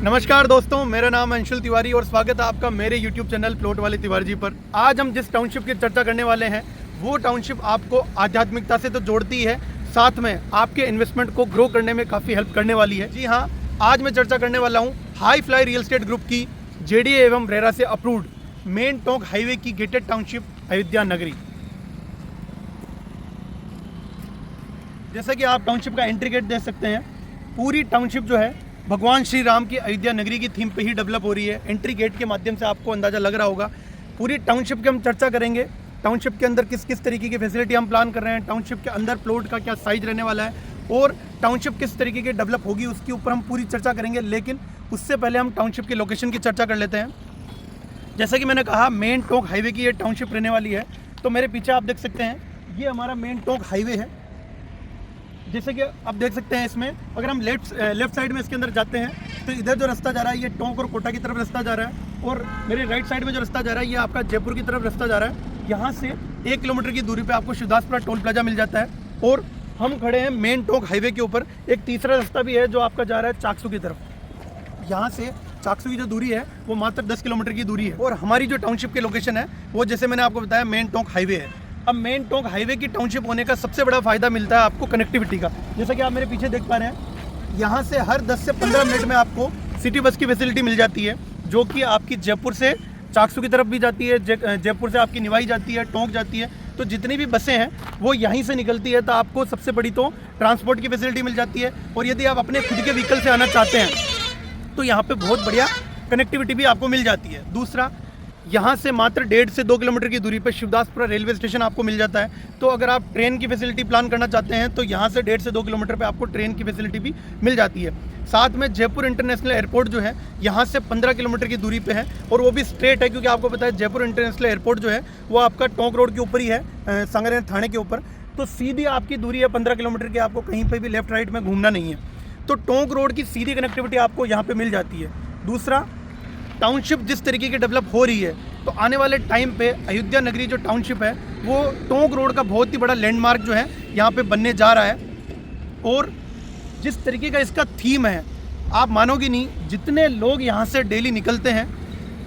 नमस्कार दोस्तों, मेरा नाम है अंशुल तिवारी और स्वागत है आपका मेरे YouTube चैनल प्लॉट वाले तिवारी जी पर। आज हम जिस टाउनशिप की चर्चा करने वाले हैं वो टाउनशिप आपको आध्यात्मिकता से तो जोड़ती है, साथ में आपके इन्वेस्टमेंट को ग्रो करने में काफ़ी हेल्प करने वाली है। जी हाँ, आज मैं चर्चा करने वाला हूँ high fly real estate group की JDA एवं रेरा से अप्रूव्ड मेन टोंक हाईवे की गेटेड टाउनशिप अयोध्या नगरी। जैसा कि आप टाउनशिप का एंट्री गेट देख सकते हैं, पूरी टाउनशिप जो है भगवान श्री राम की अयोध्या नगरी की थीम पे ही डेवलप हो रही है। एंट्री गेट के माध्यम से आपको अंदाज़ा लग रहा होगा। पूरी टाउनशिप की हम चर्चा करेंगे, टाउनशिप के अंदर किस किस तरीके की फैसिलिटी हम प्लान कर रहे हैं, टाउनशिप के अंदर प्लॉट का क्या साइज रहने वाला है और टाउनशिप किस तरीके की डेवलप होगी उसके ऊपर हम पूरी चर्चा करेंगे। लेकिन उससे पहले हम टाउनशिप के लोकेशन की चर्चा कर लेते हैं। जैसा कि मैंने कहा, मेन टोंक हाईवे की ये टाउनशिप रहने वाली है। तो मेरे पीछे आप देख सकते हैं, ये हमारा मेन टोंक हाईवे है। जैसे कि आप देख सकते हैं, इसमें अगर हम लेफ्ट साइड में इसके अंदर जाते हैं तो इधर जो रास्ता जा रहा है ये टोंक और कोटा की तरफ रास्ता जा रहा है, और मेरे राइट साइड में जो रास्ता जा रहा है ये आपका जयपुर की तरफ रास्ता जा रहा है। यहाँ से 1 किलोमीटर की दूरी पे आपको शिवदासपुरा टोल प्लाजा मिल जाता है और हम खड़े हैं मेन टोंक हाईवे के ऊपर। एक तीसरा रास्ता भी है जो आपका जा रहा है चाकसू की तरफ। यहाँ से चाकसू की जो दूरी है वो मात्र 10 किलोमीटर की दूरी है। और हमारी जो टाउनशिप की लोकेशन है वो, जैसे मैंने आपको बताया, मेन टोंक हाईवे है। अब मेन टोंक हाईवे की टाउनशिप होने का सबसे बड़ा फायदा मिलता है आपको कनेक्टिविटी का। जैसा कि आप मेरे पीछे देख पा रहे हैं, यहाँ से हर 10 से 15 मिनट में आपको सिटी बस की फैसिलिटी मिल जाती है, जो कि आपकी जयपुर से चाकसू की तरफ भी जाती है, जयपुर से आपकी निवाई जाती है, टोंक जाती है। तो जितनी भी बसें हैं वो यहीं से निकलती है। तो आपको सबसे बड़ी तो ट्रांसपोर्ट की फैसिलिटी मिल जाती है। और यदि आप अपने खुद के व्हीकल से आना चाहते हैं तो यहाँ पर बहुत बढ़िया कनेक्टिविटी भी आपको मिल जाती है। दूसरा, यहाँ से मात्र 1.5 से 2 किलोमीटर की दूरी पर शिवदासपुरा रेलवे स्टेशन आपको मिल जाता है। तो अगर आप ट्रेन की फैसिलिटी प्लान करना चाहते हैं तो यहाँ से 1.5 से 2 किलोमीटर पे आपको ट्रेन की फैसिलिटी भी मिल जाती है। साथ में जयपुर इंटरनेशनल एयरपोर्ट जो है यहाँ से 15 किलोमीटर की दूरी पे है, और वो भी स्ट्रेट है, क्योंकि आपको पता है जयपुर इंटरनेशनल एयरपोर्ट जो है वो आपका टोंक रोड के ऊपर ही है, सांगनेर थाने के ऊपर। तो सीधी आपकी दूरी है 15 किलोमीटर की, आपको कहीं पर भी लेफ्ट राइट में घूमना नहीं है। तो टोंक रोड की सीधी कनेक्टिविटी आपको यहाँ पर मिल जाती है। दूसरा, टाउनशिप जिस तरीके की डेवलप हो रही है तो आने वाले टाइम पे अयोध्या नगरी जो टाउनशिप है वो टोंक रोड का बहुत ही बड़ा लैंडमार्क जो है यहाँ पे बनने जा रहा है। और जिस तरीके का इसका थीम है, आप मानोगे नहीं, जितने लोग यहाँ से डेली निकलते हैं,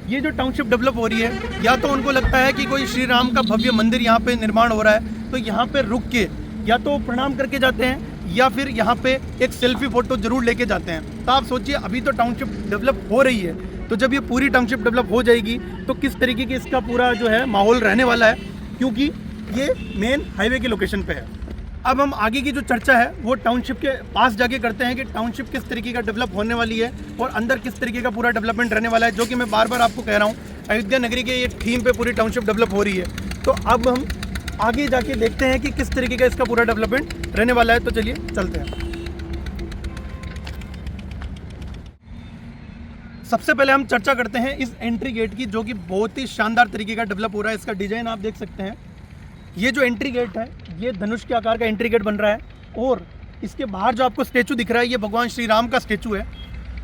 ये जो टाउनशिप डेवलप हो रही है, या तो उनको लगता है कि कोई श्री राम का भव्य मंदिर यहाँ पे निर्माण हो रहा है, तो यहाँ पे रुक के या तो प्रणाम करके जाते हैं या फिर यहाँ पे एक सेल्फी फोटो जरूर लेके जाते हैं। तो आप सोचिए, अभी तो टाउनशिप डेवलप हो रही है, तो जब ये पूरी टाउनशिप डेवलप हो जाएगी तो किस तरीके की इसका पूरा जो है माहौल रहने वाला है, क्योंकि ये मेन हाईवे की लोकेशन पे है। अब हम आगे की जो चर्चा है वो टाउनशिप के पास जाके करते हैं कि टाउनशिप किस तरीके का डेवलप होने वाली है और अंदर किस तरीके का पूरा डेवलपमेंट रहने वाला है, जो कि मैं बार बार आपको कह रहा हूँ, अयोध्या नगरी के ये थीम पे पूरी टाउनशिप डेवलप हो रही है। तो अब हम आगे जाके देखते हैं कि किस तरीके का इसका पूरा डेवलपमेंट रहने वाला है। तो चलिए चलते हैं। सबसे पहले हम चर्चा करते हैं इस एंट्री गेट की, जो कि बहुत ही शानदार तरीके का डेवलप हो रहा है। इसका डिजाइन आप देख सकते हैं। ये जो एंट्री गेट है ये धनुष के आकार का एंट्री गेट बन रहा है, और इसके बाहर जो आपको स्टेचू दिख रहा है ये भगवान श्री राम का स्टेचू है।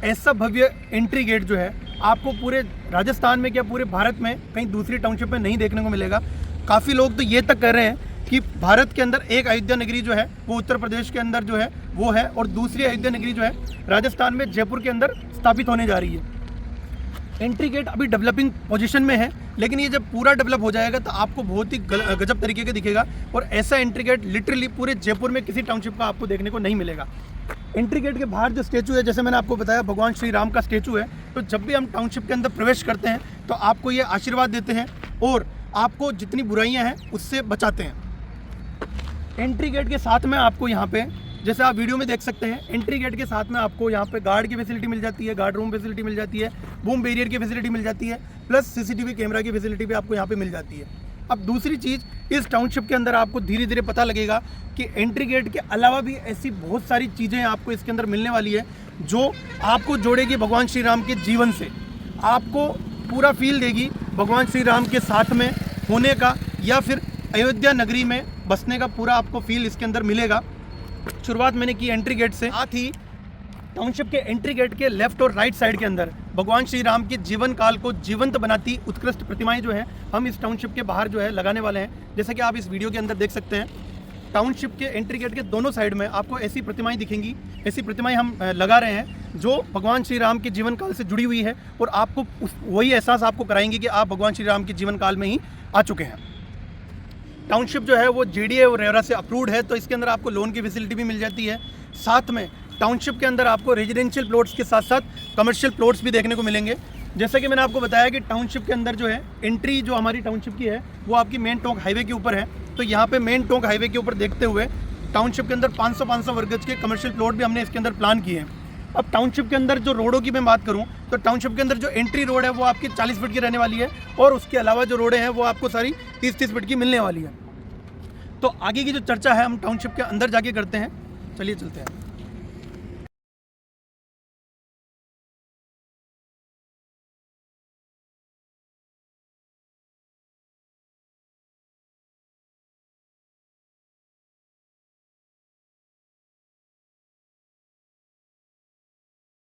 ऐसा भव्य एंट्री गेट जो है आपको पूरे राजस्थान में, क्या पूरे भारत में कहीं दूसरी टाउनशिप में नहीं देखने को मिलेगा। काफ़ी लोग तो ये तक कह रहे हैं कि भारत के अंदर एक अयोध्या नगरी जो है वो उत्तर प्रदेश के अंदर जो है वो है, और दूसरी अयोध्या नगरी जो है राजस्थान में जयपुर के अंदर स्थापित होने जा रही है। एंट्री गेट अभी डेवलपिंग पोजीशन में है, लेकिन ये जब पूरा डेवलप हो जाएगा तो आपको बहुत ही गजब तरीके का दिखेगा। और ऐसा एंट्री गेट लिटरली पूरे जयपुर में किसी टाउनशिप का आपको देखने को नहीं मिलेगा। एंट्री गेट के बाहर जो स्टेचू है, जैसे मैंने आपको बताया, भगवान श्री राम का स्टेचू है। तो जब भी हम टाउनशिप के अंदर प्रवेश करते हैं तो आपको ये आशीर्वाद देते हैं और आपको जितनी बुराइयां हैं उससे बचाते हैं। एंट्री गेट के साथ में आपको यहाँ पे, जैसे आप वीडियो में देख सकते हैं, एंट्री गेट के साथ में आपको यहाँ पे गार्ड की फैसिलिटी मिल जाती है, गार्ड रूम फैसिलिटी मिल जाती है, बूम बैरियर की फैसिलिटी मिल जाती है, प्लस CCTV कैमरा की फैसिलिटी भी आपको यहाँ पे मिल जाती है। अब दूसरी चीज़, इस टाउनशिप के अंदर आपको धीरे धीरे पता लगेगा कि एंट्री गेट के अलावा भी ऐसी बहुत सारी चीज़ें आपको इसके अंदर मिलने वाली है जो आपको जोड़ेगी भगवान श्री राम के जीवन से। आपको पूरा फील देगी भगवान श्री राम के साथ में होने का, या फिर अयोध्या नगरी में बसने का पूरा आपको फील इसके अंदर मिलेगा। शुरुआत मैंने की एंट्री गेट से। साथ ही टाउनशिप के एंट्री गेट के लेफ्ट और राइट साइड के अंदर भगवान श्री राम के जीवन काल को जीवंत बनाती उत्कृष्ट प्रतिमाएं जो है हम इस टाउनशिप के बाहर जो है लगाने वाले हैं, जैसे कि आप इस वीडियो के अंदर देख सकते हैं। टाउनशिप के एंट्री गेट के दोनों साइड में आपको ऐसी प्रतिमाएं दिखेंगी। ऐसी प्रतिमाएं हम लगा रहे हैं जो भगवान श्री राम के जीवन काल से जुड़ी हुई है और आपको वही एहसास आपको कराएंगे कि आप भगवान श्री राम के जीवन काल में ही आ चुके हैं। टाउनशिप जो है वो JDA और रेरा से अप्रूव्ड है, तो इसके अंदर आपको लोन की फैसिलिटी भी मिल जाती है। साथ में टाउनशिप के अंदर आपको रेजिडेंशियल प्लॉट्स के साथ साथ कमर्शियल प्लॉट्स भी देखने को मिलेंगे। जैसा कि मैंने आपको बताया कि टाउनशिप के अंदर जो है एंट्री जो हमारी टाउनशिप की है वो आपकी मेन टोंक हाईवे के ऊपर है। तो यहाँ पे मेन टोंक हाईवे के ऊपर देखते हुए टाउनशिप के अंदर 500 वर्ग गज के कमर्शियल प्लॉट भी हमने इसके अंदर प्लान किए हैं। अब टाउनशिप के अंदर जो रोडों की मैं बात करूं तो टाउनशिप के अंदर जो एंट्री रोड है वो आपकी 40 फीट की रहने वाली है और उसके अलावा जो रोडें हैं वो आपको सारी 30 फीट की मिलने वाली है। तो आगे की जो चर्चा है हम टाउनशिप के अंदर जाके करते हैं। चलिए चलते हैं।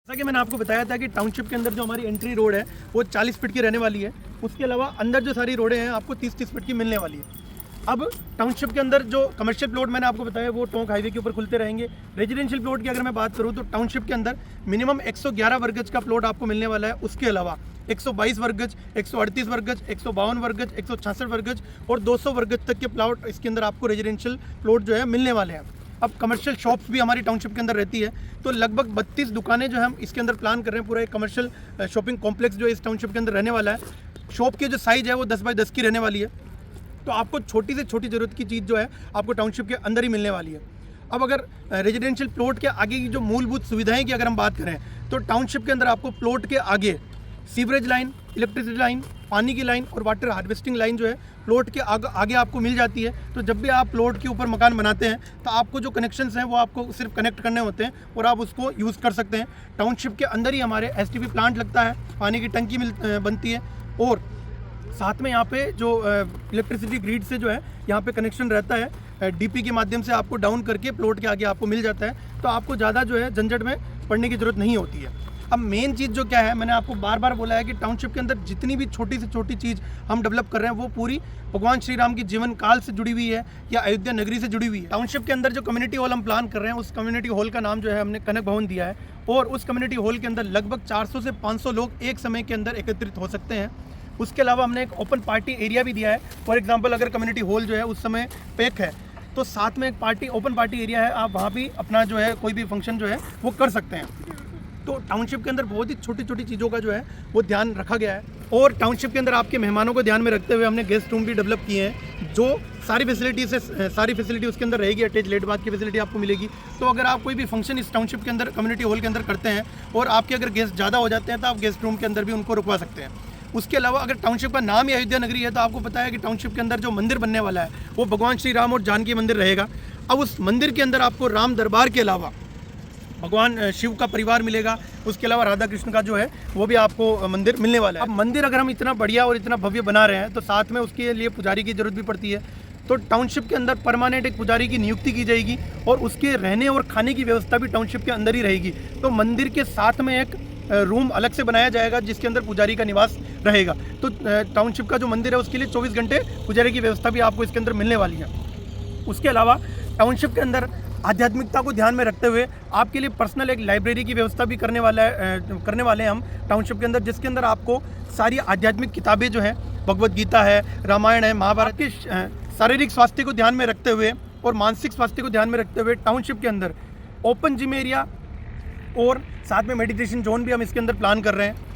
जैसा कि मैंने आपको बताया था कि टाउनशिप के अंदर जो हमारी एंट्री रोड है वो 40 फीट की रहने वाली है। उसके अलावा अंदर जो सारी रोडें हैं आपको 30 फीट की मिलने वाली है। अब टाउनशिप के अंदर जो कमर्शियल प्लॉट मैंने आपको बताया वो टोंक हाईवे के ऊपर खुलते रहेंगे। रेजिडेंशियल प्लॉट की अगर मैं बात करूं तो टाउनशिप के अंदर मिनिमम 111 वर्ग गज का प्लॉट आपको मिलने वाला है। उसके अलावा 122 वर्ग गज, 138 वर्ग गज, 152 वर्ग गज, 166 वर्ग गज और 200 वर्ग गज तक के प्लॉट इसके अंदर आपको रेजिडेंशियल प्लॉट जो है मिलने वाले हैं। अब कमर्शियल शॉप्स भी हमारी टाउनशिप के अंदर रहती है, तो लगभग 32 दुकानें जो हम इसके अंदर प्लान कर रहे हैं। पूरा एक कमर्शियल शॉपिंग कॉम्प्लेक्स जो इस टाउनशिप के अंदर रहने वाला है। शॉप की जो साइज़ है वो 10 बाई 10 की रहने वाली है। तो आपको छोटी से छोटी ज़रूरत की चीज़ जो है आपको टाउनशिप के अंदर ही मिलने वाली है। अब अगर रेजिडेंशियल प्लॉट के आगे की जो मूलभूत सुविधाएं की अगर हम बात करें तो टाउनशिप के अंदर आपको प्लॉट के आगे सीवरेज लाइन, इलेक्ट्रिसिटी लाइन, पानी की लाइन और वाटर हार्वेस्टिंग लाइन जो है प्लॉट के आगे आपको मिल जाती है। तो जब भी आप प्लॉट के ऊपर मकान बनाते हैं तो आपको जो कनेक्शंस हैं वो आपको सिर्फ कनेक्ट करने होते हैं और आप उसको यूज़ कर सकते हैं। टाउनशिप के अंदर ही हमारे STP प्लांट लगता है, पानी की टंकी बनती है और साथ में यहाँ पे जो इलेक्ट्रिसिटी ग्रिड से जो है यहाँ पे कनेक्शन रहता है। DP के माध्यम से आपको डाउन करके प्लॉट के आगे आपको मिल जाता है। तो आपको ज़्यादा जो है झंझट में पड़ने की ज़रूरत नहीं होती है। अब मेन चीज़ जो क्या है, मैंने आपको बार बार बोला है कि टाउनशिप के अंदर जितनी भी छोटी से छोटी चीज़ हम डेवलप कर रहे हैं वो पूरी भगवान श्री राम के जीवन काल से जुड़ी हुई है या अयोध्या नगरी से जुड़ी हुई है। टाउनशिप के अंदर जो कम्युनिटी हॉल हम प्लान कर रहे हैं उस कम्युनिटी हॉल का नाम जो है हमने कनक भवन दिया है और उस कम्युनिटी हॉल के अंदर लगभग 400 से 500 लोग एक समय के अंदर एकत्रित हो सकते हैं। उसके अलावा हमने एक ओपन पार्टी एरिया भी दिया है। फॉर एग्जांपल अगर कम्युनिटी हॉल जो है उस समय पैक है तो साथ में एक ओपन पार्टी एरिया है, आप वहाँ भी अपना जो है कोई भी फंक्शन जो है वो कर सकते हैं। तो टाउनशिप के अंदर बहुत ही छोटी छोटी चीज़ों का जो है वो ध्यान रखा गया है और टाउनशिप के अंदर आपके मेहमानों को ध्यान में रखते हुए हमने गेस्ट रूम भी डेवलप किए हैं जो सारी फैसिलिटी उसके अंदर रहेगी। अटैच लेट बाथ की फैसिलिटी आपको मिलेगी। तो अगर आप कोई भी फंक्शन इस टाउनशिप के अंदर कम्युनिटी हॉल के अंदर करते हैं और आपके अगर गेस्ट ज़्यादा हो जाते हैं तो आप गेस्ट रूम के अंदर भी उनको रुकवा सकते हैं। उसके अलावा अगर टाउनशिप का नाम ही अयोध्या नगरी है तो आपको पता है कि टाउनशिप के अंदर जो मंदिर बनने वाला है वो भगवान श्री राम और जानकी मंदिर रहेगा। अब उस मंदिर के अंदर आपको राम दरबार के अलावा भगवान शिव का परिवार मिलेगा, उसके अलावा राधा कृष्ण का जो है वो भी आपको मंदिर मिलने वाला है। अब मंदिर अगर हम इतना बढ़िया और इतना भव्य बना रहे हैं तो साथ में उसके लिए पुजारी की जरूरत भी पड़ती है। तो टाउनशिप के अंदर परमानेंट एक पुजारी की नियुक्ति की जाएगी और उसके रहने और खाने की व्यवस्था भी टाउनशिप के अंदर ही रहेगी। तो मंदिर के साथ में एक रूम अलग से बनाया जाएगा जिसके अंदर पुजारी का निवास रहेगा। तो टाउनशिप का जो मंदिर है उसके लिए 24 घंटे पुजारी की व्यवस्था भी आपको इसके अंदर मिलने वाली है। उसके अलावा टाउनशिप के अंदर आध्यात्मिकता को ध्यान में रखते हुए आपके लिए पर्सनल एक लाइब्रेरी की व्यवस्था भी करने वाले हैं हम टाउनशिप के अंदर, जिसके अंदर आपको सारी आध्यात्मिक किताबें जो है, भगवत गीता है, रामायण है, महाभारत के शारीरिक स्वास्थ्य को ध्यान में रखते हुए और मानसिक स्वास्थ्य को ध्यान में रखते हुए टाउनशिप के अंदर ओपन जिम एरिया और साथ में मेडिटेशन जोन भी हम इसके अंदर प्लान कर रहे हैं।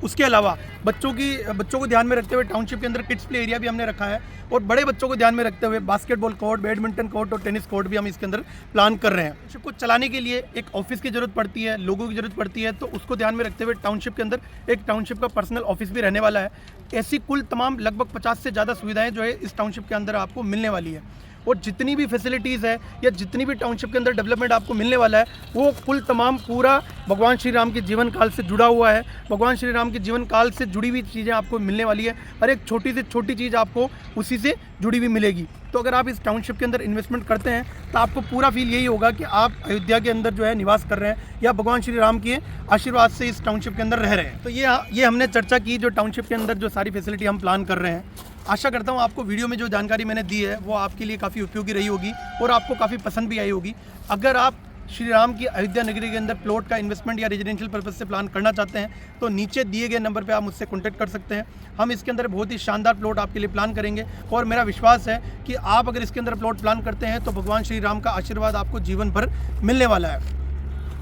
उसके अलावा बच्चों को ध्यान में रखते हुए टाउनशिप के अंदर किड्स प्ले एरिया भी हमने रखा है और बड़े बच्चों को ध्यान में रखते हुए बास्केटबॉल कोर्ट, बैडमिंटन कोर्ट और टेनिस कोर्ट भी हम इसके अंदर प्लान कर रहे हैं। टाउनशिप को चलाने के लिए एक ऑफिस की जरूरत पड़ती है, लोगों की जरूरत पड़ती है, तो उसको ध्यान में रखते हुए टाउनशिप के अंदर एक टाउनशिप का पर्सनल ऑफिस भी रहने वाला है। ऐसी कुल तमाम लगभग 50 से ज़्यादा सुविधाएँ जो है इस टाउनशिप के अंदर आपको मिलने वाली है और जितनी भी फैसिलिटीज़ है या जितनी भी टाउनशिप के अंदर डेवलपमेंट आपको मिलने वाला है वो कुल तमाम पूरा भगवान श्री राम के जीवन काल से जुड़ा हुआ है। भगवान श्री राम के जीवन काल से जुड़ी हुई चीज़ें आपको मिलने वाली है। हर एक छोटी से छोटी चीज़ आपको उसी से जुड़ी हुई मिलेगी। तो अगर आप इस टाउनशिप के अंदर इन्वेस्टमेंट करते हैं तो आपको पूरा फील यही होगा कि आप अयोध्या के अंदर जो है निवास कर रहे हैं या भगवान श्री राम के आशीर्वाद से इस टाउनशिप के अंदर रह रहे हैं। तो ये हमने चर्चा की जो टाउनशिप के अंदर जो सारी फैसिलिटी हम प्लान कर रहे हैं। आशा करता हूँ आपको वीडियो में जो जानकारी मैंने दी है वो आपके लिए काफ़ी उपयोगी रही होगी और आपको काफ़ी पसंद भी आई होगी। अगर आप श्री राम की अयोध्या नगरी के अंदर प्लॉट का इन्वेस्टमेंट या रेजिडेंशियल पर्पस से प्लान करना चाहते हैं तो नीचे दिए गए नंबर पे आप मुझसे कॉन्टैक्ट कर सकते हैं। हम इसके अंदर बहुत ही शानदार प्लॉट आपके लिए प्लान करेंगे और मेरा विश्वास है कि आप अगर इसके अंदर प्लॉट प्लान करते हैं तो भगवान श्री राम का आशीर्वाद आपको जीवन भर मिलने वाला है।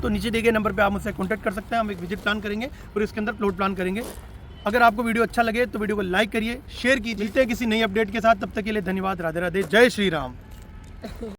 तो नीचे दिए गए नंबर पे आप मुझसे कॉन्टैक्ट कर सकते हैं। हम एक विजिट प्लान करेंगे और इसके अंदर प्लॉट प्लान करेंगे। अगर आपको वीडियो अच्छा लगे तो वीडियो को लाइक करिए, शेयर कीजिए। मिलते हैं किसी नई अपडेट के साथ, तब तक के लिए धन्यवाद। राधे राधे, जय श्री राम।